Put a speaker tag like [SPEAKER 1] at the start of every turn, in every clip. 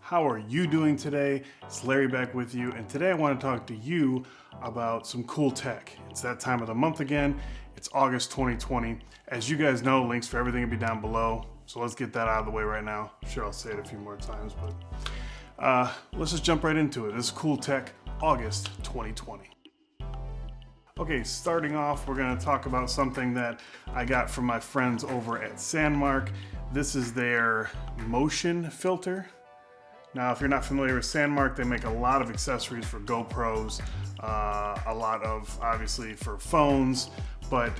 [SPEAKER 1] How are you doing today? It's Larry back with you, and today I want to talk to you about some cool tech. It's that time of the month again. It's August 2020. As you guys know, links for everything will be down below. So let's get that out of the way right now. I'm sure I'll say it a few more times, but let's just jump right into it. This is cool tech, August 2020. Okay, starting off, we're going to talk about something that I got from my friends over at Sandmarc. This is their motion filter. Now, if you're not familiar with Sandmarc, they make a lot of accessories for GoPros, a lot of, obviously, for phones, but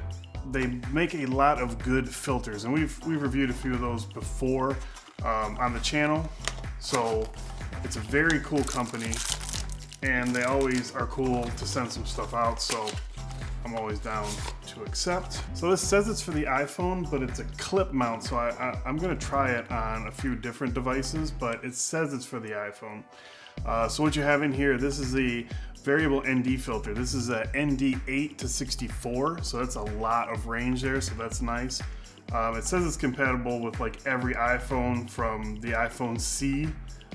[SPEAKER 1] they make a lot of good filters, and we've reviewed a few of those before on the channel. So it's a very cool company, and they always are cool to send some stuff out, so I'm always down to accept. So this says it's for the iPhone, but it's a clip mount, so I'm gonna try it on a few different devices, but it says it's for the iPhone. So what you have in here, this is the variable ND filter. This is a ND 8 to 64, so that's a lot of range there, so that's nice. It says it's compatible with like every iPhone from the iPhone C,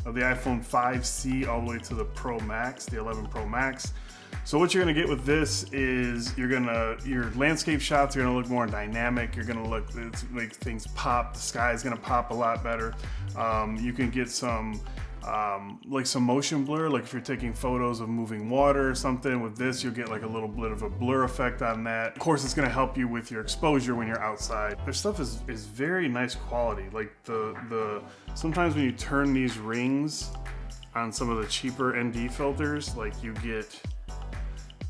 [SPEAKER 1] of the iPhone 5C all the way to the Pro Max, the 11 Pro Max. So what you're gonna get with this is your landscape shots are gonna look more dynamic. You're gonna make things pop. The sky is gonna pop a lot better. You can get some like some motion blur, like if you're taking photos of moving water or something. With this, you'll get like a little bit of a blur effect on that. Of course, it's gonna help you with your exposure when you're outside. Their stuff is very nice quality. Like sometimes when you turn these rings on some of the cheaper ND filters, like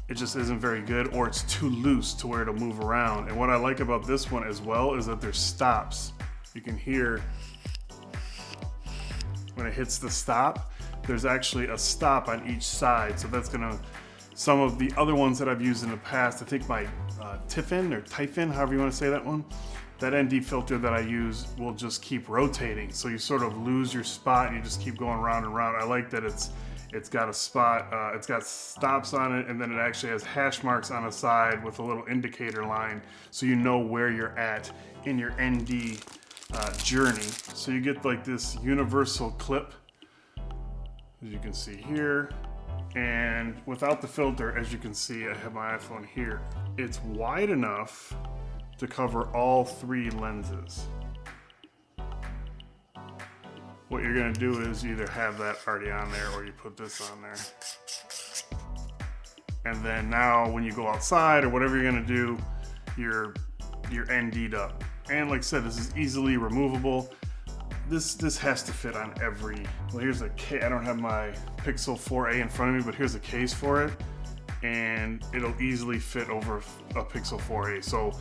[SPEAKER 1] it just isn't very good, or it's too loose to where it'll move around. And what I like about this one as well is that there's stops. You can hear when it hits the stop, there's actually a stop on each side. So that's some of the other ones that I've used in the past, I think my Tiffin or Typhon, however you want to say that one, that ND filter that I use will just keep rotating. So you sort of lose your spot and you just keep going round and round. I like that it's got a spot, it's got stops on it, and then it actually has hash marks on the side with a little indicator line, so you know where you're at in your ND journey. So you get like this universal clip, as you can see here, and without the filter, as you can see, I have my iPhone here. It's wide enough to cover all three lenses. What you're gonna do is you either have that already on there or you put this on there. And then now when you go outside or whatever you're gonna do, you're ND'd up. And like I said, this is easily removable. This has to fit on every, well, here's a case. I don't have my Pixel 4a in front of me, but here's a case for it. And it'll easily fit over a Pixel 4a. So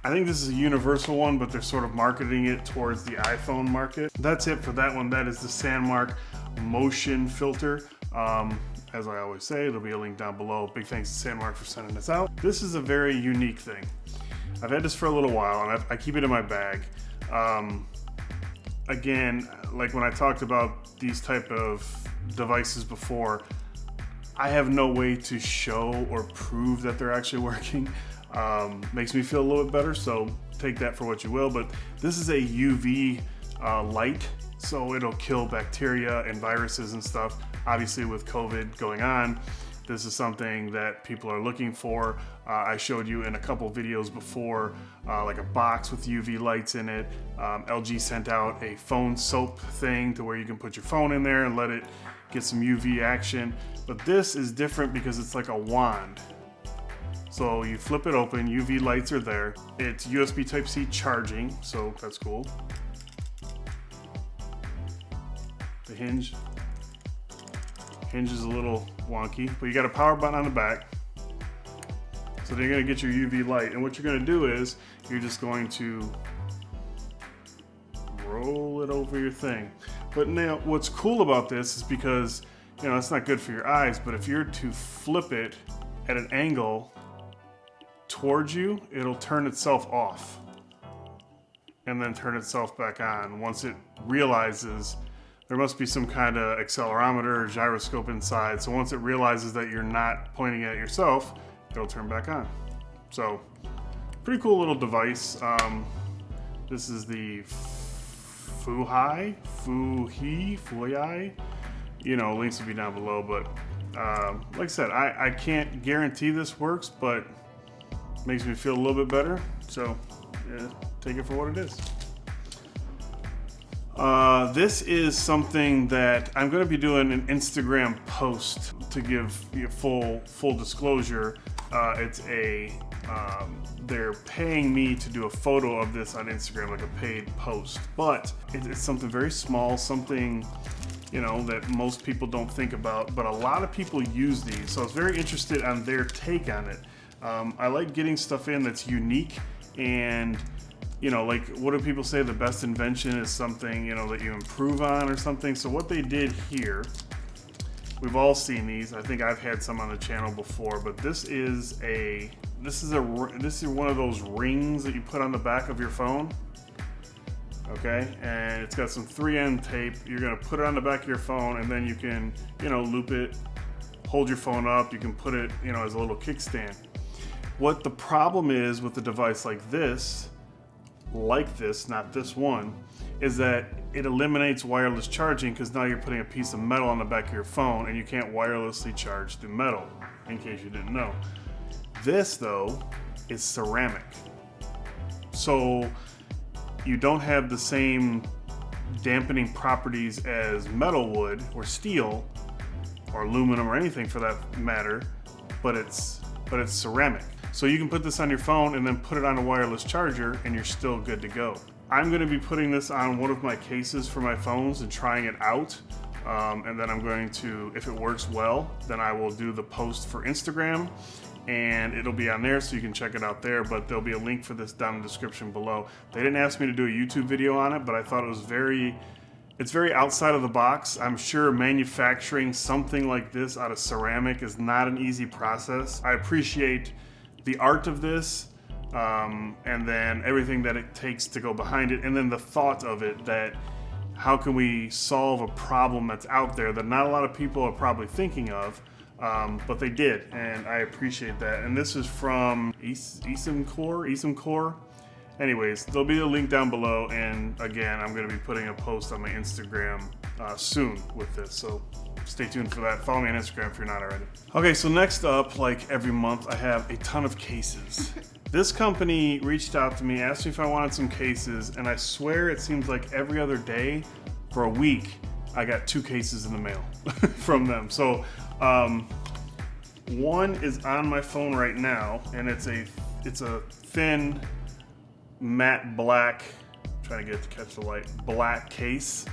[SPEAKER 1] I think this is a universal one, but they're sort of marketing it towards the iPhone market. That's it for that one. That is the Sandmarc motion filter. As I always say, there'll be a link down below. Big thanks to Sandmarc for sending this out. This is a very unique thing. I've had this for a little while, and I keep it in my bag. Again, like when I talked about these type of devices before, I have no way to show or prove that they're actually working. Makes me feel a little bit better, so take that for what you will. But this is a UV light, so it'll kill bacteria and viruses and stuff. Obviously, with COVID going on, this is something that people are looking for. I showed you in a couple videos before, like a box with UV lights in it. LG sent out a phone soap thing to where you can put your phone in there and let it get some UV action. But this is different because it's like a wand. So you flip it open, UV lights are there. It's USB Type-C charging, so that's cool. The hinge is a little wonky, but you got a power button on the back. So then you're gonna get your UV light, and what you're gonna do is you're just going to roll it over your thing. But now what's cool about this is because, you know, it's not good for your eyes, but if you're to flip it at an angle towards you, it'll turn itself off and then turn itself back on once it realizes there must be some kind of accelerometer or gyroscope inside. So once it realizes that you're not pointing at yourself, it'll turn back on. So pretty cool little device. This is the Fuhi you know, links will be down below. But like I said, I can't guarantee this works, but it makes me feel a little bit better. So yeah, take it for what it is. This is something that I'm going to be doing an Instagram post to give you full disclosure. They're paying me to do a photo of this on Instagram, like a paid post, but it's something very small, something, you know, that most people don't think about, but a lot of people use these. So I was very interested on their take on it. I like getting stuff in that's unique, and you know, like, what do people say? The best invention is something, you know, that you improve on or something. So what they did here, we've all seen these. I think I've had some on the channel before, but this is one of those rings that you put on the back of your phone. Okay, and it's got some 3M tape. You're gonna put it on the back of your phone, and then you can, you know, loop it, hold your phone up. You can put it, you know, as a little kickstand. What the problem is with a device like this, not this one, is that it eliminates wireless charging, because now you're putting a piece of metal on the back of your phone and you can't wirelessly charge the metal, in case you didn't know. This though is ceramic, so you don't have the same dampening properties as metal would, or steel, or aluminum, or anything for that matter, but it's ceramic. So you can put this on your phone and then put it on a wireless charger and you're still good to go. I'm gonna be putting this on one of my cases for my phones and trying it out. And then I'm going to, if it works well, then I will do the post for Instagram, and it'll be on there so you can check it out there, but there'll be a link for this down in the description below. They didn't ask me to do a YouTube video on it, but I thought it was it's very outside of the box. I'm sure manufacturing something like this out of ceramic is not an easy process. I appreciate the art of this, and then everything that it takes to go behind it, and then the thought of it, that how can we solve a problem that's out there that not a lot of people are probably thinking of, but they did, and I appreciate that. And this is from Esimcore. Anyways, there'll be a link down below, and again, I'm going to be putting a post on my Instagram soon with this, so stay tuned for that. Follow me on Instagram if you're not already. Okay, so next up, like every month, I have a ton of cases. This company reached out to me, asked me if I wanted some cases, and I swear it seems like every other day for a week, I got 2 cases in the mail from them. So one is on my phone right now, and it's a thin matte black, trying to get it to catch the light, black case.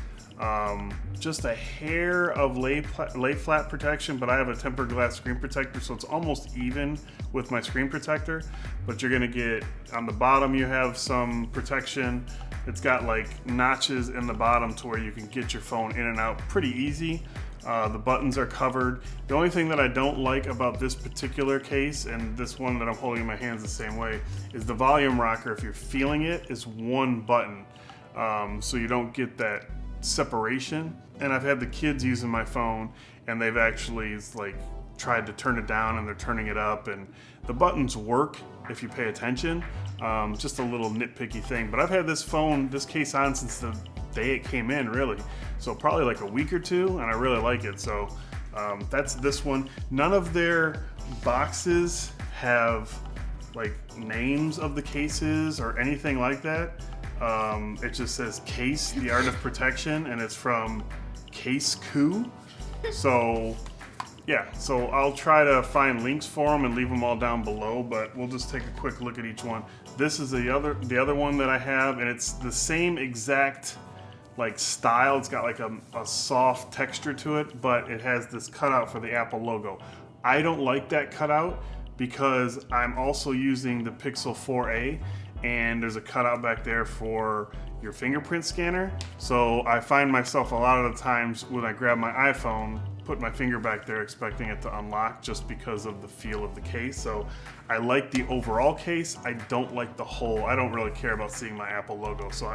[SPEAKER 1] Just a hair of lay flat protection, but I have a tempered glass screen protector, so it's almost even with my screen protector. But you're gonna get, on the bottom you have some protection. It's got like notches in the bottom to where you can get your phone in and out pretty easy. The buttons are covered. The only thing that I don't like about this particular case, and this one that I'm holding in my hands the same way, is the volume rocker, if you're feeling it, is one button. So you don't get that separation. And I've had the kids using my phone, and they've actually like tried to turn it down, and they're turning it up, and the buttons work if you pay attention. Just a little nitpicky thing, but I've had this case on since the day it came in, really. So probably like a week or two, and I really like it. So that's this one. None of their boxes have like names of the cases or anything like that. It just says Case, the Art of Protection, and it's from Case-Ku. So yeah, so I'll try to find links for them and leave them all down below, but we'll just take a quick look at each one. This is the other one that I have, and it's the same exact like style. It's got like a soft texture to it, but it has this cutout for the Apple logo. I don't like that cutout because I'm also using the Pixel 4a, and there's a cutout back there for your fingerprint scanner. So I find myself a lot of the times when I grab my iPhone, put my finger back there expecting it to unlock, just because of the feel of the case. So I like the overall case. I don't like the whole. I don't really care about seeing my Apple logo. So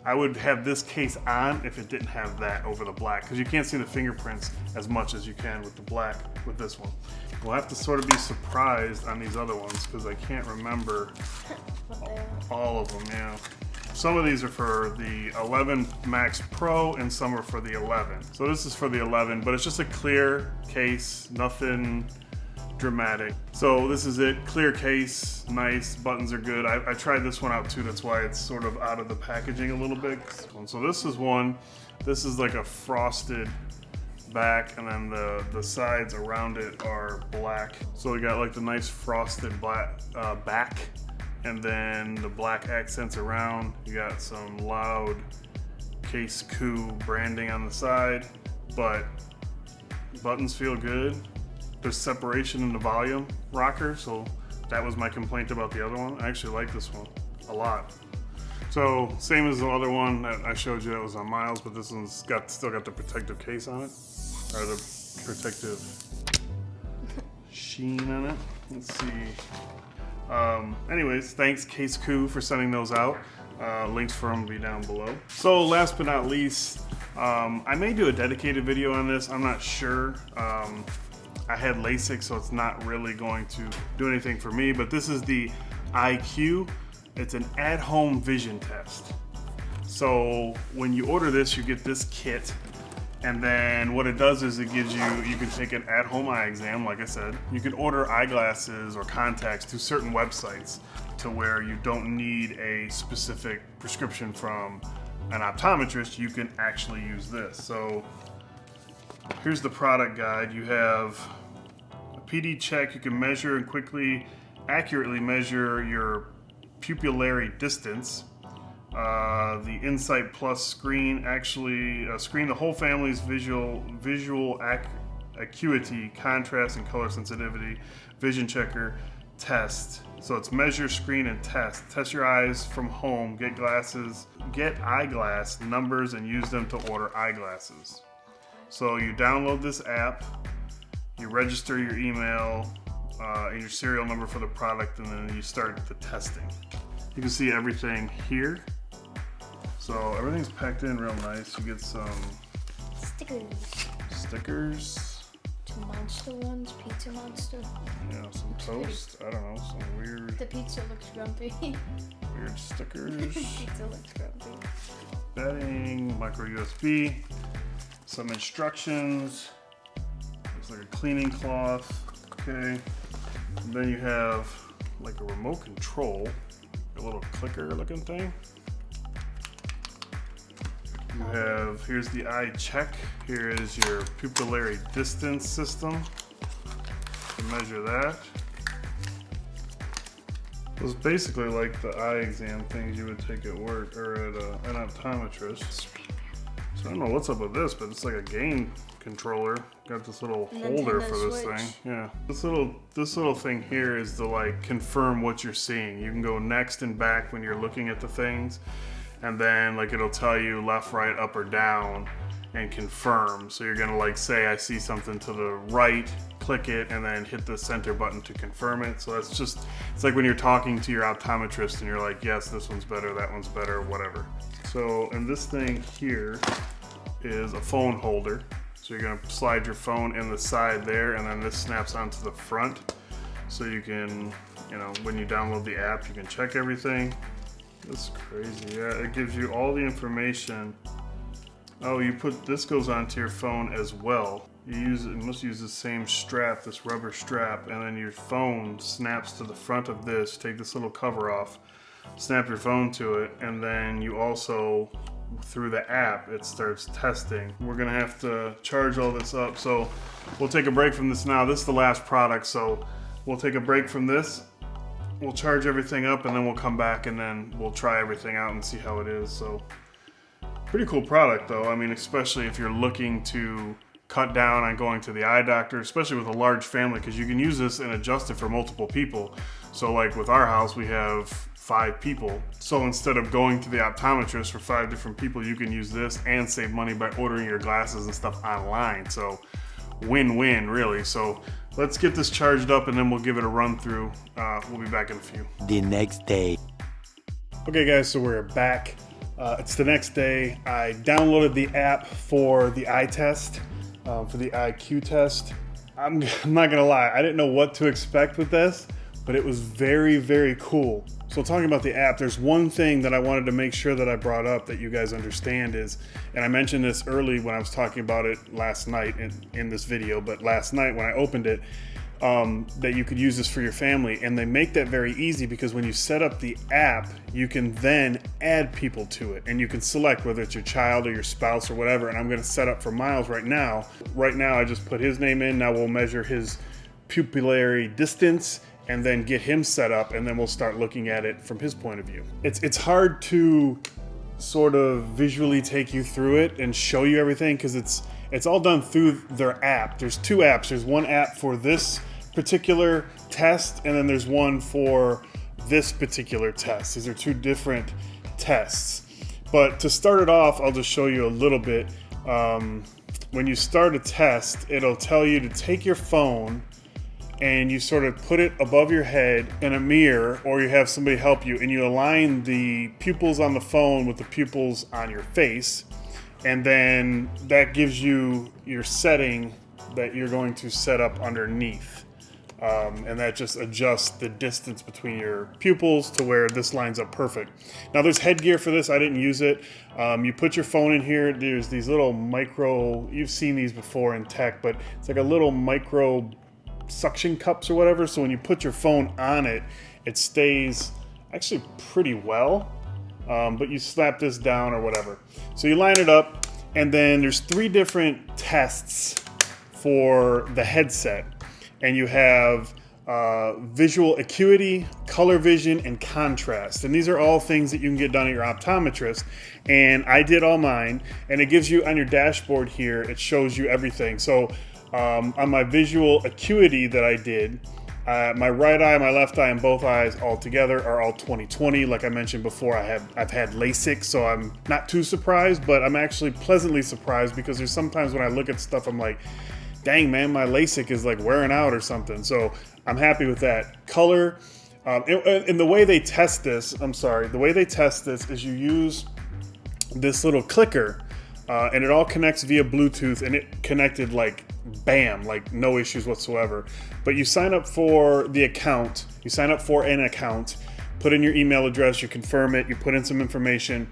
[SPEAKER 1] I would have this case on if it didn't have that over the black, because you can't see the fingerprints as much as you can with the black with this one. We'll have to sort of be surprised on these other ones because I can't remember all of them. Yeah. some of these are for the 11 Max Pro and some are for the 11. So this is for the 11, but it's just a clear case, nothing dramatic. So this is it, clear case, nice, buttons are good. I tried this one out too, that's why it's sort of out of the packaging a little bit. So this is one, this is like a frosted back, and then the sides around it are black. So we got like the nice frosted black back, and then the black accents around. You got some loud Case Coup branding on the side, but buttons feel good. There's separation in the volume rocker, so that was my complaint about the other one. I actually like this one a lot. So same as the other one that I showed you that was on Miles, but this one's still got the protective case on it, or the protective sheen on it. Let's see. Anyways, thanks Case Coup for sending those out. Links for them will be down below. So last but not least, I may do a dedicated video on this. I'm not sure. I had LASIK, so it's not really going to do anything for me, but this is the IQ. It's an at-home vision test. So when you order this, you get this kit, and then what it does is it gives you can take an at-home eye exam, like I said. You can order eyeglasses or contacts through certain websites to where you don't need a specific prescription from an optometrist. You can actually use this. So here's the product guide. You have a PD check. You can measure and quickly, accurately measure your pupillary distance. The Insight Plus screen actually screen the whole family's visual acuity, contrast, and color sensitivity. Vision checker test. So it's measure, screen, and test. Test your eyes from home. Get glasses. Get eyeglass numbers and use them to order eyeglasses. So you download this app, you register your email and your serial number for the product, and then you start the testing. You can see everything here. So everything's packed in real nice. You get some stickers.
[SPEAKER 2] Two monster ones, pizza monster.
[SPEAKER 1] Yeah, some toast. I don't know, some weird.
[SPEAKER 2] The pizza looks grumpy.
[SPEAKER 1] Weird stickers.
[SPEAKER 2] Pizza looks grumpy.
[SPEAKER 1] Bedding, micro USB. Some instructions. Looks like a cleaning cloth. Okay. And then you have like a remote control, a little clicker looking thing. You have, here's the eye check. Here is your pupillary distance system to measure that. It's basically like the eye exam things you would take at work or at an optometrist. So I don't know what's up with this, but it's like a game controller. Got this little holder for this thing. Yeah. This little thing here is to like confirm what you're seeing. You can go next and back when you're looking at the things, and then like it'll tell you left, right, up, or down and confirm. So you're gonna like say I see something to the right, click it, and then hit the center button to confirm it. So that's just, it's like when you're talking to your optometrist and you're like, yes, this one's better, that one's better, whatever. So, and this thing here is a phone holder. So you're gonna slide your phone in the side there, and then this snaps onto the front. So you can, you know, when you download the app, you can check everything. That's crazy. Yeah, it gives you all the information. Oh, this goes onto your phone as well. You must use the same strap, this rubber strap, and then your phone snaps to the front of this. Take this little cover off, snap your phone to it, and then you also, through the app, it starts testing. We're gonna have to charge all this up, so we'll take a break from this now. This is the last product, so we'll take a break from this. We'll charge everything up, and then we'll come back, and then we'll try everything out and see how it is. So, pretty cool product though. I mean, especially if you're looking to cut down on going to the eye doctor, especially with a large family, because you can use this and adjust it for multiple people. So like with our house, we have 5 people. So instead of going to the optometrist for 5 different people, you can use this and save money by ordering your glasses and stuff online. So win-win, really. So let's get this charged up, and then we'll give it a run through. We'll be back in a few.
[SPEAKER 3] The next day.
[SPEAKER 1] Okay guys, so we're back. It's the next day. I downloaded the app for the eye test, for the IQ test. I'm not gonna lie, I didn't know what to expect with this, but it was very, very cool. So talking about the app, there's one thing that I wanted to make sure that I brought up that you guys understand is, and I mentioned this early when I was talking about it last night in this video, but last night when I opened it, that you could use this for your family. And they make that very easy because when you set up the app, you can then add people to it and you can select whether it's your child or your spouse or whatever. And I'm gonna set up for Miles right now. Right now, I just put his name in. Now we'll measure his pupillary distance and then get him set up, and then we'll start looking at it from his point of view. It's hard to sort of visually take you through it and show you everything because it's all done through their app. There's two apps. There's one app for this particular test, and then there's one for this particular test. These are two different tests. But to start it off, I'll just show you a little bit. When you start a test, it'll tell you to take your phone and you sort of put it above your head in a mirror, or you have somebody help you, and you align the pupils on the phone with the pupils on your face, and then that gives you your setting that you're going to set up underneath. And that just adjusts the distance between your pupils to where this lines up perfect. Now there's headgear for this, I didn't use it. You put your phone in here, there's these little micro, you've seen these before in tech, but it's like a little micro suction cups or whatever, so when you put your phone on it, it stays actually pretty well, but you slap this down or whatever. So you line it up, and then there's 3 different tests for the headset, and you have visual acuity, color vision, and contrast, and these are all things that you can get done at your optometrist, and I did all mine, and it gives you on your dashboard here, it shows you everything. So on my visual acuity that I did, my right eye, my left eye, and both eyes all together are all 20/20. Like I mentioned before, I've had LASIK, so I'm not too surprised, but I'm actually pleasantly surprised because there's sometimes when I look at stuff, I'm like, dang man, my LASIK is like wearing out or something. So I'm happy with that. Color, and the way they test this, the way they test this is you use this little clicker, and it all connects via Bluetooth, and it connected like bam, like no issues whatsoever. But you sign up for the account, you sign up for an account, put in your email address, you confirm it, you put in some information,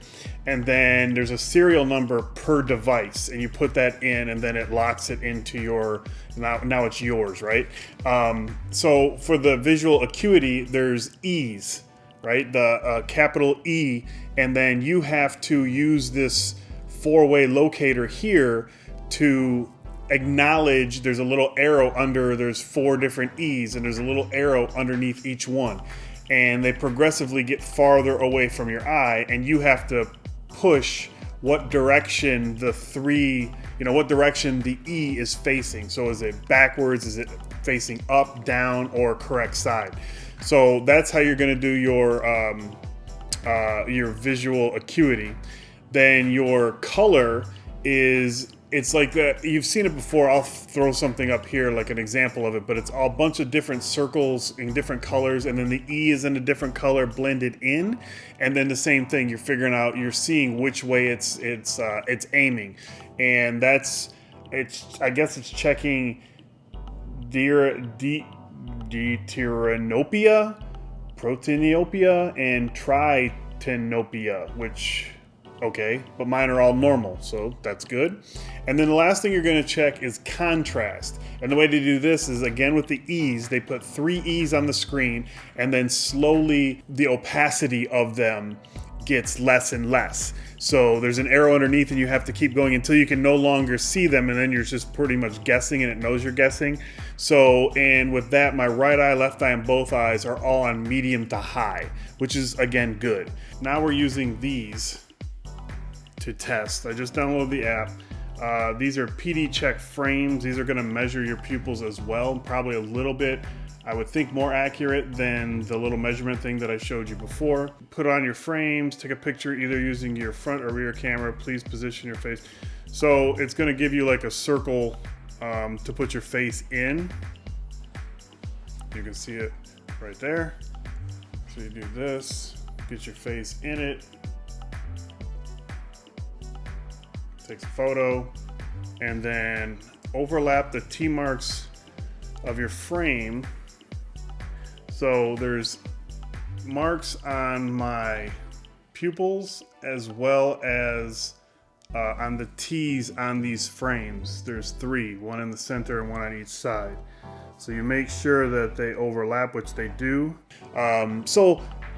[SPEAKER 1] and then there's a serial number per device, and you put that in, and then it locks it into your, now it's yours, right? So for the visual acuity, there's E's, right? The capital E, and then you have to use this 4-way locator here to acknowledge there's a little arrow under, there's 4 different E's, and there's a little arrow underneath each one. And they progressively get farther away from your eye, and you have to push what direction what direction the E is facing. So is it backwards, is it facing up, down, or correct side? So that's how you're gonna do your visual acuity. Then your color is, it's like that, you've seen it before. I'll throw something up here like an example of it, but it's all a bunch of different circles in different colors, and then the E is in a different color blended in, and then the same thing, you're figuring out, you're seeing which way it's aiming, and I guess it's checking deuteranopia, proteinopia, and tritanopia, which, okay, but mine are all normal, so that's good. And then the last thing you're gonna check is contrast. And the way to do this is, again, with the E's, they put 3 E's on the screen, and then slowly the opacity of them gets less and less. So there's an arrow underneath, and you have to keep going until you can no longer see them, and then you're just pretty much guessing, and it knows you're guessing. So, and with that, my right eye, left eye, and both eyes are all on medium to high, which is, again, good. Now we're using these to test. I just downloaded the app. These are PD check frames. These are gonna measure your pupils as well, probably a little bit, I would think, more accurate than the little measurement thing that I showed you before. Put on your frames, take a picture either using your front or rear camera. Please position your face. So it's gonna give you like a circle to put your face in. You can see it right there. So you do this, get your face in it, takes a photo, and then overlap the T marks of your frame So there's marks on my pupils as well as on the T's on these frames. There's 3, one in the center and one on each side. So you make sure that they overlap, which they do. And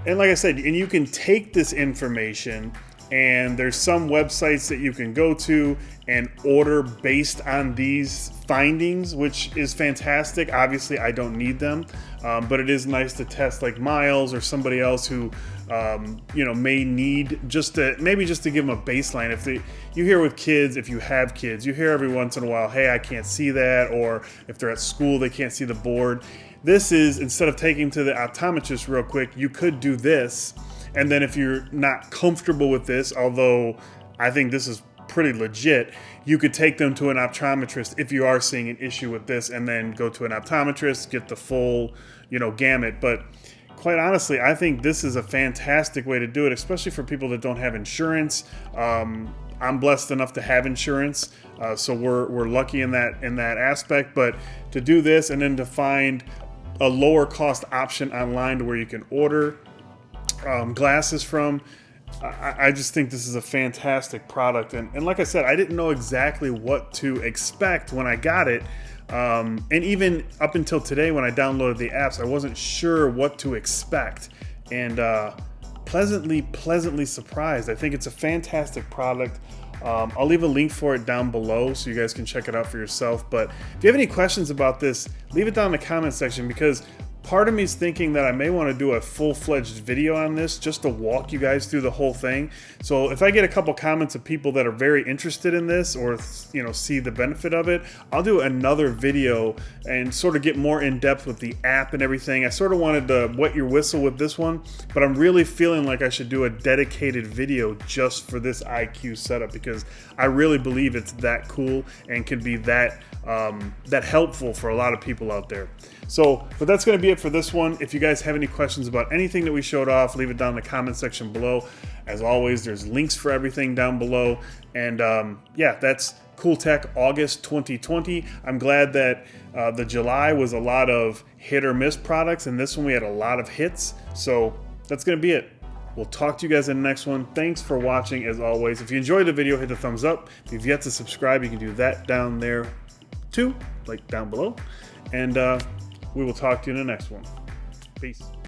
[SPEAKER 1] like I said, and you can take this information, and there's some websites that you can go to and order based on these findings, which is fantastic. Obviously, I don't need them, but it is nice to test like Miles or somebody else who may need maybe just to give them a baseline. If you hear with kids, if you have kids, you hear every once in a while, hey, I can't see that, or if they're at school, they can't see the board. This is, instead of taking to the optometrist real quick, you could do this. And then if you're not comfortable with this, although I think this is pretty legit, you could take them to an optometrist if you are seeing an issue with this, and then go to an optometrist, get the full, gamut. But quite honestly, I think this is a fantastic way to do it, especially for people that don't have insurance. I'm blessed enough to have insurance, so we're lucky in that aspect. But to do this and then to find a lower cost option online to where you can order glasses from, I just think this is a fantastic product. And like I said, I didn't know exactly what to expect when I got it. And even up until today when I downloaded the apps, I wasn't sure what to expect. And pleasantly surprised. I think it's a fantastic product. I'll leave a link for it down below so you guys can check it out for yourself. But if you have any questions about this, leave it down in the comment section, because part of me is thinking that I may want to do a full-fledged video on this just to walk you guys through the whole thing. So if I get a couple comments of people that are very interested in this, or see the benefit of it, I'll do another video and sort of get more in depth with the app and everything. I sort of wanted to wet your whistle with this one, but I'm really feeling like I should do a dedicated video just for this IQ setup, because I really believe it's that cool and can be that helpful for a lot of people out there. But that's going to be it for this one. If you guys have any questions about anything that we showed off, leave it down in the comment section below. As always, there's links for everything down below. And yeah, that's CoolTech August 2020. I'm glad that the July was a lot of hit or miss products, and this one we had a lot of hits. So that's going to be it. We'll talk to you guys in the next one. Thanks for watching, as always. If you enjoyed the video, hit the thumbs up. If you've yet to subscribe, you can do that down there too, like down below. And we will talk to you in the next one. Peace.